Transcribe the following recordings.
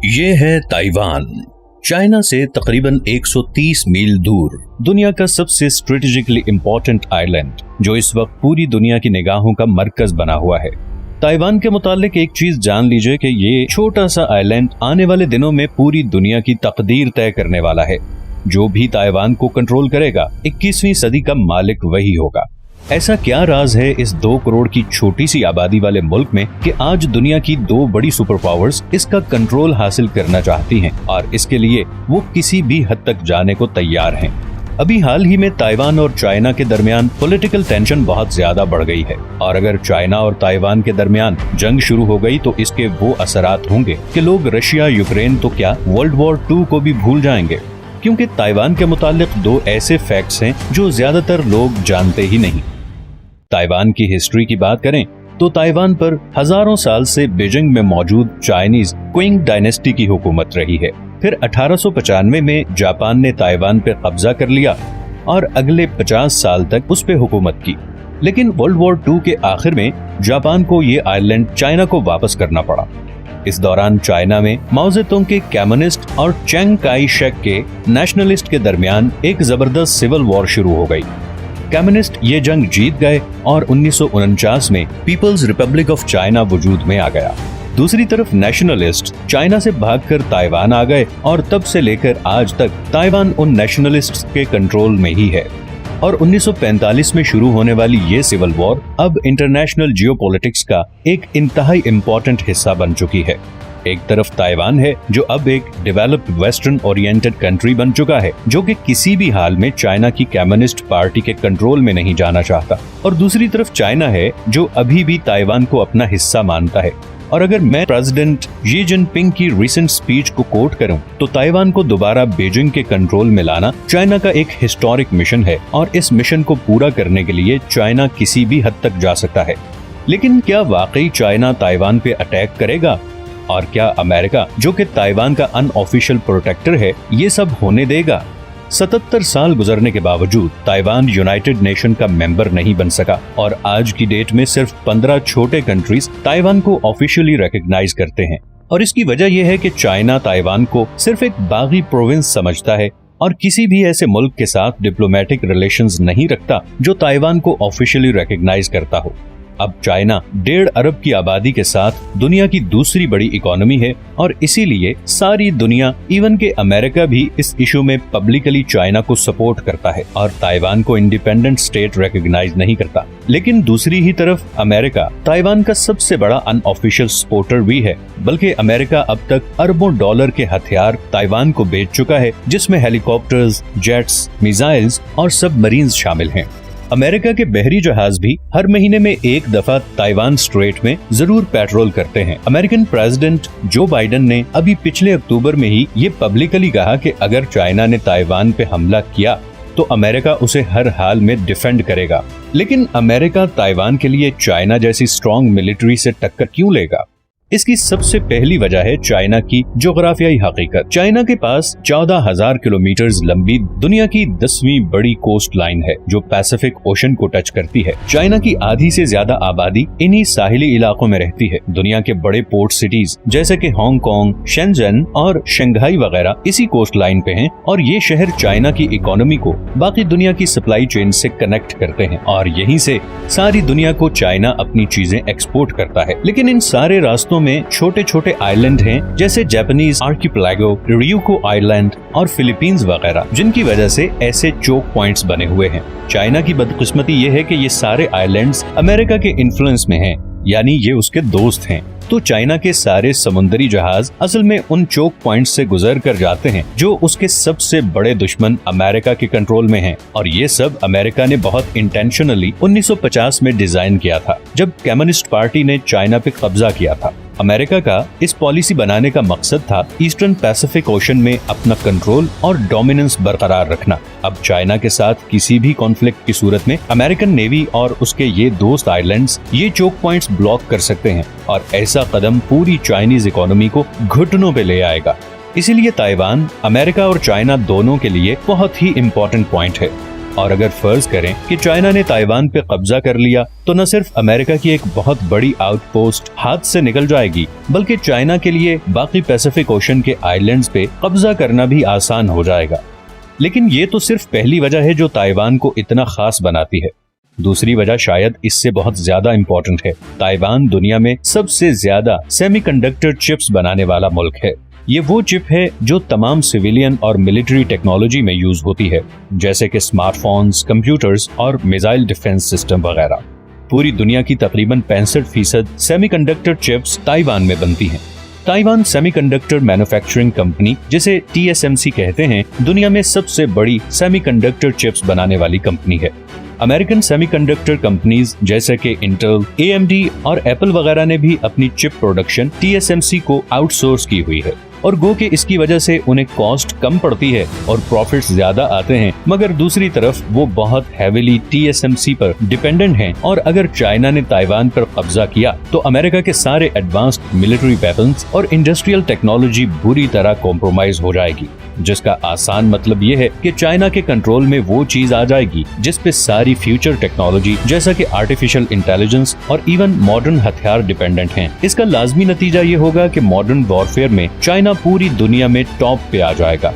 ये है Taiwan, China से तकरीबन 130 मील दूर, दुनिया का सबसे स्ट्रेटेजिकली इंपॉर्टेंट आइलैंड, जो इस वक्त पूरी दुनिया की निगाहों का मरकज बना हुआ है। ताइवान के मुतालिक एक चीज जान लीजिए कि ये छोटा सा आइलैंड आने वाले दिनों में पूरी दुनिया की तकदीर तय करने वाला है। जो भी ताइवान को कंट्रोल करेगा 21वीं सदी का मालिक वही होगा। ऐसा क्या राज है इस 2 करोड़ की छोटी सी आबादी वाले मुल्क में कि आज दुनिया की 2 बड़ी सुपर पावर्स इसका कंट्रोल हासिल करना चाहती हैं और इसके लिए वो किसी भी हद तक जाने को तैयार हैं। अभी हाल ही में ताइवान और चाइना के दरमियान पॉलिटिकल टेंशन बहुत ज्यादा बढ़ गई है और अगर चाइना और ताइवान के दरमियान जंग शुरू हो गई तो इसके वो असरात होंगे कि लोग रशिया यूक्रेन तो क्या वर्ल्ड वॉर 2 को भी भूल जाएंगे, क्योंकि ताइवान के मुतालिक 2 ऐसे फैक्ट्स हैं जो ज्यादातर लोग जानते ही नहीं। ताइवान की हिस्ट्री की बात करें तो ताइवान पर हजारों साल से बीजिंग में मौजूद चाइनीज क्विंग डायनेस्टी की हुकूमत रही है। फिर 1895 में जापान ने ताइवान पे कब्जा कर लिया और अगले 50 साल तक उस पे हुकूमत की। लेकिन वर्ल्ड वॉर 2 के आखिर में जापान को ये आइलैंड चाइना को वापस करना पड़ा। इस दौरान चाइना में माओ जेतुंग के कम्युनिस्ट और चिंग काई शेक के नेशनलिस्ट के दरमियान एक जबरदस्त सिविल वॉर शुरू हो गई। कम्युनिस्ट ये जंग जीत गए और 1949 में पीपल्स रिपब्लिक ऑफ चाइना वजूद में आ गया। दूसरी तरफ नेशनलिस्ट चाइना से भागकर ताइवान आ गए और तब से लेकर आज तक ताइवान उन नेशनलिस्ट्स के कंट्रोल में ही है। और 1945 में शुरू होने वाली ये सिविल वॉर अब इंटरनेशनल जियोपॉलिटिक्स का एक इंतहाई इम्पोर्टेंट हिस्सा बन चुकी है। एक तरफ ताइवान है जो अब एक डेवलप्ड वेस्टर्न ओरिएंटेड कंट्री बन चुका है, जो कि किसी भी हाल में चाइना की कम्युनिस्ट पार्टी के कंट्रोल में नहीं जाना चाहता, और दूसरी तरफ चाइना है जो अभी भी ताइवान को अपना हिस्सा मानता है। और अगर मैं प्रेसिडेंट शी जिनपिंग की रिसेंट स्पीच को कोट करूं तो ताइवान को दोबारा बीजिंग के कंट्रोल में लाना चाइना का एक हिस्टोरिक मिशन है और इस मिशन को पूरा करने के लिए चाइना किसी भी हद तक जा सकता है। लेकिन क्या वाकई चाइना ताइवान पे अटैक करेगा? और क्या अमेरिका, जो कि ताइवान का अनऑफिशियल प्रोटेक्टर है, ये सब होने देगा? 77 साल गुजरने के बावजूद ताइवान यूनाइटेड नेशन का मेंबर नहीं बन सका और आज की डेट में सिर्फ 15 छोटे कंट्रीज ताइवान को ऑफिशियली रिकॉग्नाइज करते हैं। और इसकी वजह यह है कि चाइना ताइवान को सिर्फ एक बागी प्रोविंस समझता है और किसी भी ऐसे मुल्क के साथ डिप्लोमेटिक रिलेशंस नहीं रखता जो ताइवान को ऑफिशियली रिकॉग्नाइज करता हो। अब चाइना 1.5 अरब की आबादी के साथ दुनिया की दूसरी बड़ी इकोनॉमी है और इसीलिए सारी दुनिया, इवन के अमेरिका भी इस इशू में पब्लिकली चाइना को सपोर्ट करता है और ताइवान को इंडिपेंडेंट स्टेट रिकॉग्नाइज नहीं करता। लेकिन दूसरी ही तरफ अमेरिका ताइवान का सबसे बड़ा अनऑफिशियल सपोर्टर भी है, बल्कि अमेरिका अब तक अरबों डॉलर के हथियार ताइवान को बेच चुका है, जिसमें हेलीकॉप्टर्स, जेट्स, मिसाइल्स और सबमरीन्स शामिल हैं। अमेरिका के बहरी जहाज भी हर महीने में एक दफा ताइवान स्ट्रेट में जरूर पेट्रोल करते हैं। अमेरिकन प्रेसिडेंट जो बाइडेन ने अभी पिछले अक्टूबर में ही ये पब्लिकली कहा कि अगर चाइना ने ताइवान पे हमला किया तो अमेरिका उसे हर हाल में डिफेंड करेगा। लेकिन अमेरिका ताइवान के लिए चाइना जैसी स्ट्रॉन्ग मिलिट्री से टक्कर क्यों लेगा? इसकी सबसे पहली वजह है चाइना की जोग्राफियाई हकीकत। चाइना के पास 14,000 किलोमीटर लंबी दुनिया की 10वीं बड़ी कोस्ट लाइन है जो पैसिफिक ओशन को टच करती है। चाइना की आधी से ज्यादा आबादी इन्हीं साहिली इलाकों में रहती है। दुनिया के बड़े पोर्ट सिटीज जैसे कि हांगकांग, शेंजन और शंघाई वगैरह इसी कोस्ट लाइन पे हैं और ये शहर चाइना की इकोनॉमी को बाकी दुनिया की सप्लाई चेन से कनेक्ट करते हैं और यहीं से सारी दुनिया को चाइना अपनी चीजें एक्सपोर्ट करता है। लेकिन इन सारे रास्तों में छोटे छोटे आइलैंड हैं जैसे जापानीज आर्किपेलागो, रियूको आइलैंड और फिलीपींस वगैरह, जिनकी वजह से ऐसे चोक पॉइंट्स बने हुए हैं। चाइना की बदकिस्मती ये है कि ये सारे आइलैंड्स अमेरिका के इन्फ्लुएंस में हैं, यानी ये उसके दोस्त हैं। तो चाइना के सारे समुद्री जहाज असल में उन चोक पॉइंट्स से गुजर कर जाते हैं जो उसके सबसे बड़े दुश्मन अमेरिका के कंट्रोल में हैं। और ये सब अमेरिका ने बहुत इंटेंशनली 1950 में डिजाइन किया था, जब कम्युनिस्ट पार्टी ने चाइना पे कब्जा किया था। अमेरिका का इस पॉलिसी बनाने का मकसद था ईस्टर्न पैसिफिक ओशन में अपना कंट्रोल और डोमिनेंस बरकरार रखना। अब चाइना के साथ किसी भी कॉन्फ्लिक्ट की सूरत में अमेरिकन नेवी और उसके ये दोस्त आइलैंड्स ये चोक पॉइंट्स ब्लॉक कर सकते हैं और ऐसा कदम पूरी चाइनीज इकोनॉमी को घुटनों पे ले आएगा। इसीलिए ताइवान अमेरिका और चाइना दोनों के लिए बहुत ही इम्पोर्टेंट पॉइंट है। और अगर फर्ज करें कि चाइना ने ताइवान पे कब्जा कर लिया तो न सिर्फ अमेरिका की एक बहुत बड़ी आउटपोस्ट हाथ से निकल जाएगी, बल्कि चाइना के लिए बाकी पैसिफिक ओशन के आइलैंड्स पे कब्जा करना भी आसान हो जाएगा। लेकिन ये तो सिर्फ पहली वजह है जो ताइवान को इतना खास बनाती है। दूसरी वजह शायद इससे बहुत ज्यादा इम्पोर्टेंट है। ताइवान दुनिया में सबसे ज्यादा सेमीकंडक्टर चिप्स बनाने वाला मुल्क है। ये वो चिप है जो तमाम सिविलियन और मिलिट्री टेक्नोलॉजी में यूज होती है, जैसे कि स्मार्टफोन्स, कंप्यूटर्स और मिसाइल डिफेंस सिस्टम वगैरह। पूरी दुनिया की तकरीबन 65% सेमीकंडक्टर चिप्स ताइवान में बनती हैं। ताइवान सेमीकंडक्टर मैन्युफैक्चरिंग कंपनी, जिसे TSMC कहते हैं, दुनिया में सबसे बड़ी सेमीकंडक्टर चिप्स बनाने वाली कंपनी है। अमेरिकन सेमीकंडक्टर कंपनीज जैसे कि इंटेल, AMD और एप्पल वगैरह ने भी अपनी चिप प्रोडक्शन TSMC को आउटसोर्स की हुई है, और गो के इसकी वजह से उन्हें कॉस्ट कम पड़ती है और प्रॉफिट्स ज्यादा आते हैं। मगर दूसरी तरफ वो बहुत हैवीली TSMC पर डिपेंडेंट हैं, और अगर चाइना ने ताइवान पर कब्जा किया तो अमेरिका के सारे एडवांस्ड मिलिट्री वेपन्स और इंडस्ट्रियल टेक्नोलॉजी बुरी तरह कॉम्प्रोमाइज हो जाएगी, जिसका आसान मतलब ये है कि चाइना के कंट्रोल में वो चीज आ जाएगी जिस पे सारी फ्यूचर टेक्नोलॉजी जैसा कि आर्टिफिशियल इंटेलिजेंस और इवन मॉडर्न हथियार डिपेंडेंट हैं। इसका लाजमी नतीजा ये होगा कि मॉडर्न वॉरफेयर में चाइना पूरी दुनिया में टॉप पे आ जाएगा।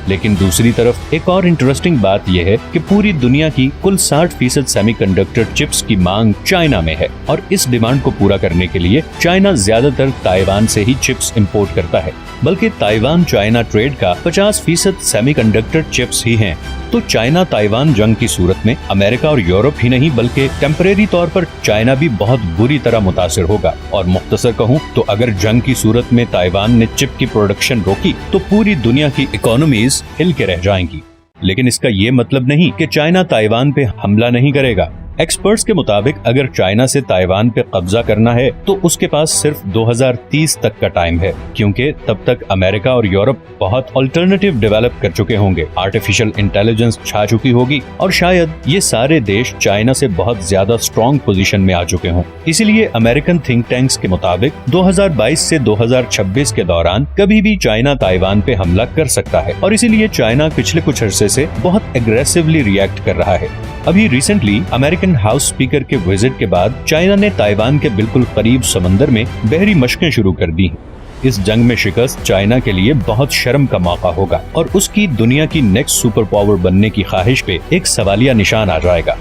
लेकिन दूसरी तरफ एक और इंटरेस्टिंग बात यह है कि पूरी दुनिया की कुल 60% सेमीकंडक्टर चिप्स की मांग चाइना में है, और इस डिमांड को पूरा करने के लिए चाइना ज्यादातर ताइवान से ही चिप्स इंपोर्ट करता है। बल्कि ताइवान चाइना ट्रेड का 50% सेमीकंडक्टर चिप्स ही हैं। तो चाइना ताइवान जंग की सूरत में अमेरिका और यूरोप ही नहीं बल्कि टेम्परेरी तौर पर चाइना भी बहुत बुरी तरह मुतासिर होगा। और मुख्तसर कहूँ तो अगर जंग की सूरत में ताइवान ने चिप की प्रोडक्शन रोकी तो पूरी दुनिया की इकोनॉमीज हिल के रह जाएंगी। लेकिन इसका ये मतलब नहीं कि चाइना ताइवान पे हमला नहीं करेगा। एक्सपर्ट्स के मुताबिक अगर चाइना से ताइवान पे कब्जा करना है तो उसके पास सिर्फ 2030 तक का टाइम है, क्योंकि तब तक अमेरिका और यूरोप बहुत अल्टरनेटिव डेवलप कर चुके होंगे, आर्टिफिशियल इंटेलिजेंस छा चुकी होगी, और शायद ये सारे देश चाइना से बहुत ज्यादा स्ट्रॉन्ग पोजीशन में आ चुके हों। इसीलिए अमेरिकन थिंक टैंक्स के मुताबिक 2022 से 2026 के दौरान कभी भी चाइना ताइवान पे हमला कर सकता है, और इसीलिए चाइना पिछले कुछ अरसे से बहुत एग्रेसिवली रिएक्ट कर रहा है। अभी रिसेंटली अमेरिकन हाउस स्पीकर के विजिट के बाद चाइना ने ताइवान के बिल्कुल करीब समंदर में बहरी मशकें शुरू कर दी। इस जंग में शिकस्त चाइना के लिए बहुत शर्म का मौका होगा, और उसकी दुनिया की नेक्स्ट सुपर पावर बनने की ख्वाहिश पे एक सवालिया निशान आ जाएगा।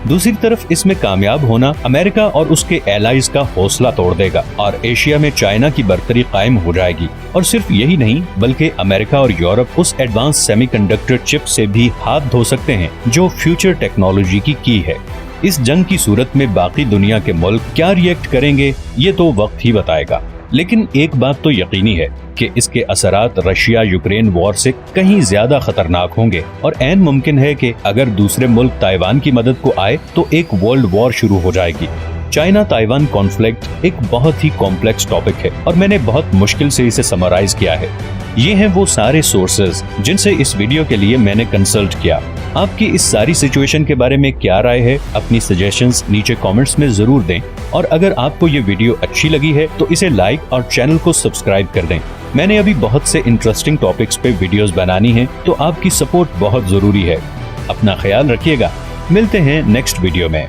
दूसरी तरफ इसमें कामयाब होना अमेरिका और उसके एलाइज का हौसला तोड़ देगा, और एशिया में चाइना की बर्तरी कायम हो जाएगी। और सिर्फ यही नहीं बल्कि अमेरिका और यूरोप उस एडवांस सेमीकंडक्टर चिप से भी हाथ धो सकते हैं जो फ्यूचर टेक्नोलॉजी की है। इस जंग की सूरत में बाकी दुनिया के मुल्क क्या रिएक्ट करेंगे ये तो वक्त ही बताएगा। लेकिन एक बात तो यकीनी है कि इसके असरात रशिया यूक्रेन वॉर से कहीं ज्यादा खतरनाक होंगे, और ऐन मुमकिन है कि अगर दूसरे मुल्क ताइवान की मदद को आए तो एक वर्ल्ड वॉर शुरू हो जाएगी। चाइना ताइवान कॉन्फ्लिक्ट एक बहुत ही कॉम्प्लेक्स टॉपिक है, और मैंने बहुत मुश्किल से इसे समराइज किया है। ये हैं वो सारे सोर्सेज जिनसे इस वीडियो के लिए मैंने कंसल्ट किया। आपकी इस सारी सिचुएशन के बारे में क्या राय है, अपनी सजेशंस नीचे कमेंट्स में जरूर दें, और अगर आपको ये वीडियो अच्छी लगी है तो इसे लाइक और चैनल को सब्सक्राइब कर दें। मैंने अभी बहुत से इंटरेस्टिंग टॉपिक्स पे वीडियोस बनानी हैं, तो आपकी सपोर्ट बहुत जरूरी है। अपना ख्याल रखिएगा, मिलते हैं नेक्स्ट वीडियो में।